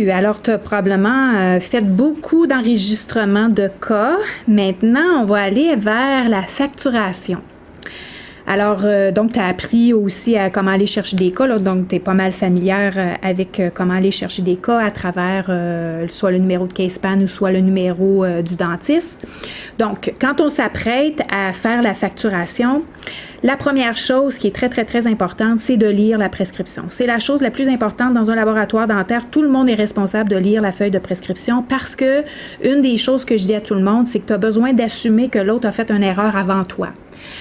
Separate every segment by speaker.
Speaker 1: Salut! Alors, tu as probablement fait beaucoup d'enregistrements de cas. Maintenant, on va aller vers la facturation. Alors, donc, tu as appris aussi à comment aller chercher des cas. Là, donc, tu es pas mal familière avec comment aller chercher des cas à travers soit le numéro de CasePan ou soit le numéro du dentiste. Donc, quand on s'apprête à faire la facturation, la première chose qui est très, très, très importante, c'est de lire la prescription. C'est la chose la plus importante dans un laboratoire dentaire. Tout le monde est responsable de lire la feuille de prescription parce que une des choses que je dis à tout le monde, c'est que tu as besoin d'assumer que l'autre a fait une erreur avant toi.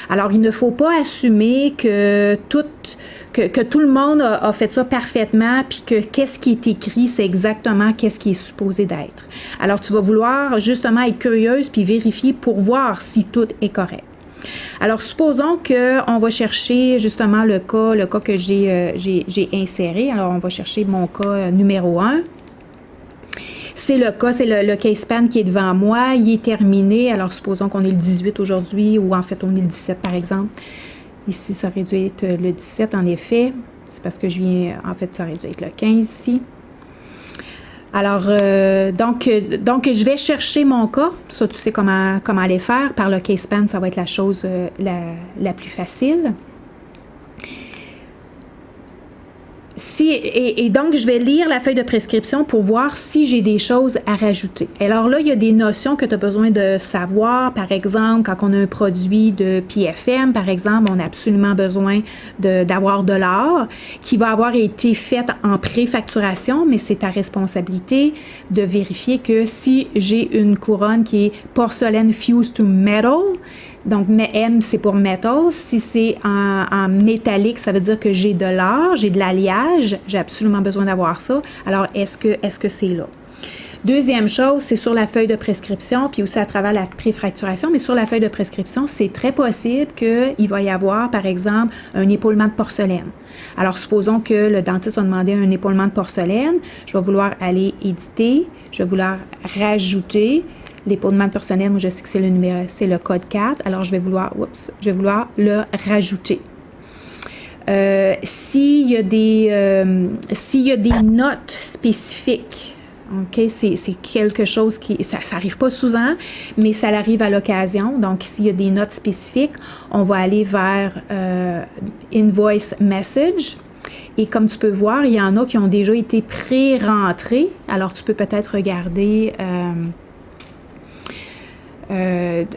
Speaker 1: Alors, il ne faut pas assumer que tout le monde a fait ça parfaitement, puis que qu'est-ce qui est écrit, c'est exactement qu'est-ce qui est supposé d'être. Alors, tu vas vouloir justement être curieuse puis vérifier pour voir si tout est correct. Alors, supposons qu'on va chercher justement le cas que j'ai inséré. Alors, on va chercher mon cas numéro 1. C'est le cas, c'est le CasePan qui est devant moi. Il est terminé. Alors, supposons qu'on est le 18 aujourd'hui ou en fait, on est le 17 par exemple. Ici, ça aurait dû être le 17 en effet. C'est parce que je viens, en fait, ça aurait dû être le 15 ici. Alors, donc, je vais chercher mon cas. Ça, tu sais comment aller faire. Par le CasePan, ça va être la chose la plus facile. Et donc, je vais lire la feuille de prescription pour voir si j'ai des choses à rajouter. Alors là, il y a des notions que tu as besoin de savoir. Par exemple, quand on a un produit de PFM, par exemple, on a absolument besoin d'avoir de l'or qui va avoir été fait en préfacturation, mais c'est ta responsabilité de vérifier que si j'ai une couronne qui est porcelaine fused to metal, donc, M, c'est pour metal. Si c'est en métallique, ça veut dire que j'ai de l'or, j'ai de l'alliage. J'ai absolument besoin d'avoir ça. Alors, est-ce que c'est là? Deuxième chose, c'est sur la feuille de prescription, puis aussi à travers la préfacturation, mais sur la feuille de prescription, c'est très possible qu'il va y avoir, par exemple, un épaulement de porcelaine. Alors, supposons que le dentiste a demandé un épaulement de porcelaine. Je vais vouloir aller éditer, je vais vouloir rajouter l'épaulement de porcelaine, moi je sais que c'est le numéro, c'est le code 4, alors je vais vouloir le rajouter. S'il y a des notes spécifiques, OK, c'est quelque chose qui, ça arrive pas souvent, mais ça arrive à l'occasion. Donc, s'il y a des notes spécifiques, on va aller vers Invoice Message. Et comme tu peux voir, il y en a qui ont déjà été pré-rentrés. Alors, tu peux peut-être regarder...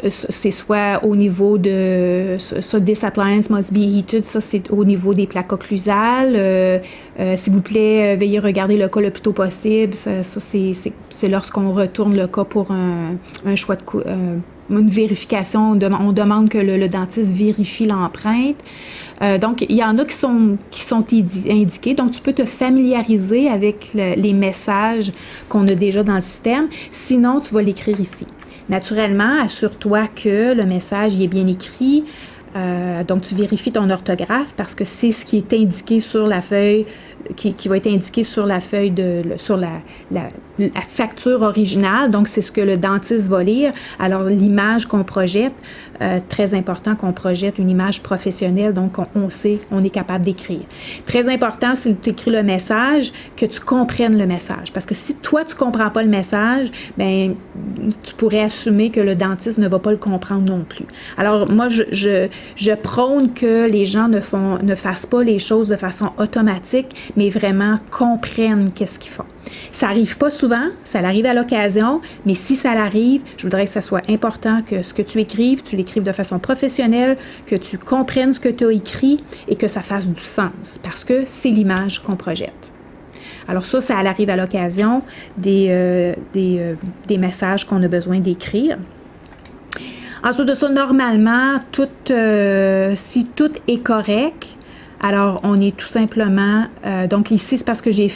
Speaker 1: c'est soit au niveau de this appliance must be heated, ça c'est au niveau des plaques occlusales. S'il vous plaît, veuillez regarder le cas le plus tôt possible. Ça c'est lorsqu'on retourne le cas pour un choix de une vérification. On demande que le dentiste vérifie l'empreinte. Donc, il y en a qui sont indiqués. Donc, tu peux te familiariser avec les messages qu'on a déjà dans le système. Sinon, tu vas l'écrire ici. Naturellement, assure-toi que le message y est bien écrit. Donc, tu vérifies ton orthographe parce que c'est ce qui est indiqué sur la feuille, qui va être indiqué sur la feuille sur la facture originale. Donc, c'est ce que le dentiste va lire. Alors, l'image qu'on projette, très important qu'on projette une image professionnelle. Donc, on sait, on est capable d'écrire. Très important, si tu écris le message, que tu comprennes le message. Parce que si toi, tu ne comprends pas le message, bien, tu pourrais assumer que le dentiste ne va pas le comprendre non plus. Alors, moi, je prône que les gens ne fassent pas les choses de façon automatique, mais vraiment comprennent qu'est-ce qu'ils font. Ça n'arrive pas souvent, ça arrive à l'occasion, mais si ça l'arrive, je voudrais que ça soit important que ce que tu écrives, tu l'écrives de façon professionnelle, que tu comprennes ce que tu as écrit et que ça fasse du sens, parce que c'est l'image qu'on projette. Alors ça arrive à l'occasion des messages qu'on a besoin d'écrire. Ensuite de ça, normalement, si tout est correct, alors on est tout simplement... donc ici, c'est parce que j'ai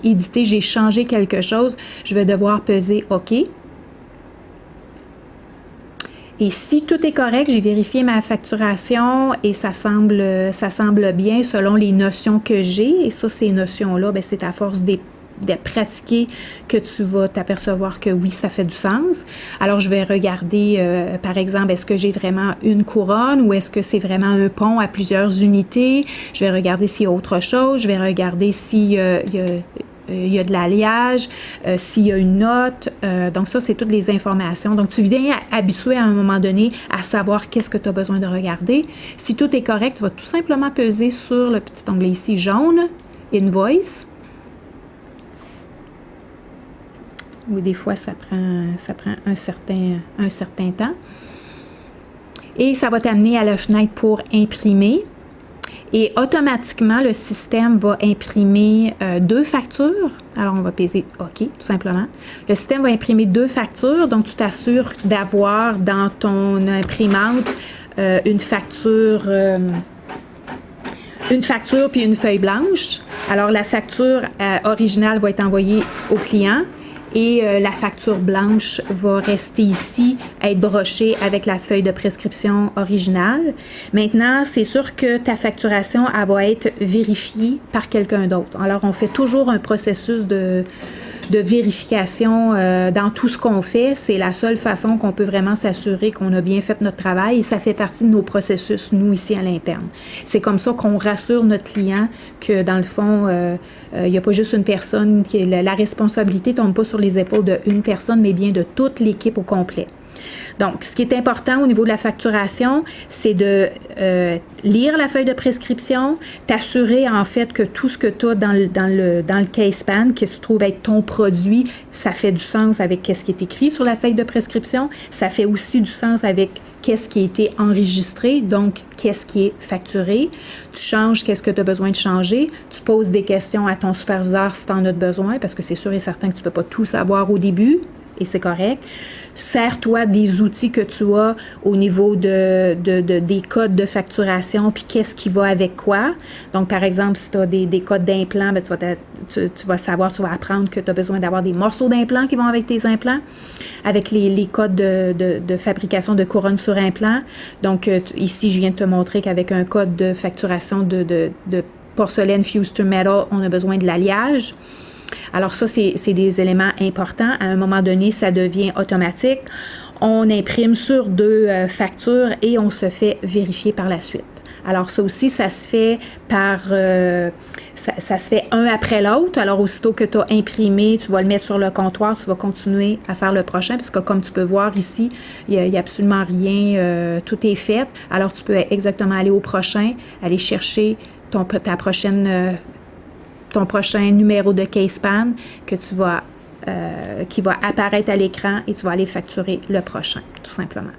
Speaker 1: édité, j'ai changé quelque chose. Je vais devoir peser OK. Et si tout est correct, j'ai vérifié ma facturation et ça semble bien selon les notions que j'ai. Et ça, ces notions-là, bien, c'est à force de pratiquer que tu vas t'apercevoir que oui, ça fait du sens. Alors, je vais regarder, par exemple, est-ce que j'ai vraiment une couronne ou est-ce que c'est vraiment un pont à plusieurs unités? Je vais regarder s'il y a autre chose. Je vais regarder s'il y a il y a de l'alliage, s'il y a une note. Donc ça, c'est toutes les informations. Donc tu viens habitué à un moment donné à savoir qu'est-ce que tu as besoin de regarder. Si tout est correct, tu vas tout simplement peser sur le petit onglet ici jaune, Invoice. Oui, des fois, ça prend un certain temps. Et ça va t'amener à la fenêtre pour imprimer. Et automatiquement, le système va imprimer 2 factures. Alors, on va peser OK, tout simplement. Le système va imprimer 2 factures. Donc, tu t'assures d'avoir dans ton imprimante une facture puis une feuille blanche. Alors, la facture originale va être envoyée au client. Et la facture blanche va rester ici, être brochée avec la feuille de prescription originale. Maintenant, c'est sûr que ta facturation, elle va être vérifiée par quelqu'un d'autre. Alors, on fait toujours un processus de vérification dans tout ce qu'on fait. C'est la seule façon qu'on peut vraiment s'assurer qu'on a bien fait notre travail et ça fait partie de nos processus, nous, ici à l'interne. C'est comme ça qu'on rassure notre client que, dans le fond, il n'y a pas juste une personne, la responsabilité ne tombe pas sur les épaules d'une personne, mais bien de toute l'équipe au complet. Donc, ce qui est important au niveau de la facturation, c'est de lire la feuille de prescription, t'assurer en fait que tout ce que tu as dans le case pan, que tu trouves être ton produit, ça fait du sens avec ce qui est écrit sur la feuille de prescription. Ça fait aussi du sens avec qu'est-ce qui a été enregistré, donc qu'est-ce qui est facturé. Tu changes qu'est-ce que tu as besoin de changer. Tu poses des questions à ton superviseur si tu en as besoin, parce que c'est sûr et certain que tu ne peux pas tout savoir au début. Et c'est correct. Sers-toi des outils que tu as au niveau des codes de facturation, puis qu'est-ce qui va avec quoi. Donc, par exemple, si tu as des codes d'implants, tu vas savoir, tu vas apprendre que tu as besoin d'avoir des morceaux d'implants qui vont avec tes implants, avec les codes de fabrication de couronnes sur implants. Donc, ici, je viens de te montrer qu'avec un code de facturation de porcelaine fused to metal, on a besoin de l'alliage. Alors ça, c'est des éléments importants. À un moment donné, ça devient automatique. On imprime sur 2 factures et on se fait vérifier par la suite. Alors ça aussi, ça se fait ça se fait un après l'autre. Alors aussitôt que tu as imprimé, tu vas le mettre sur le comptoir, tu vas continuer à faire le prochain, parce que comme tu peux voir ici, il n'y a absolument rien, tout est fait. Alors tu peux exactement aller au prochain, aller chercher ton prochain numéro de case pan qui va apparaître à l'écran et tu vas aller facturer le prochain, tout simplement.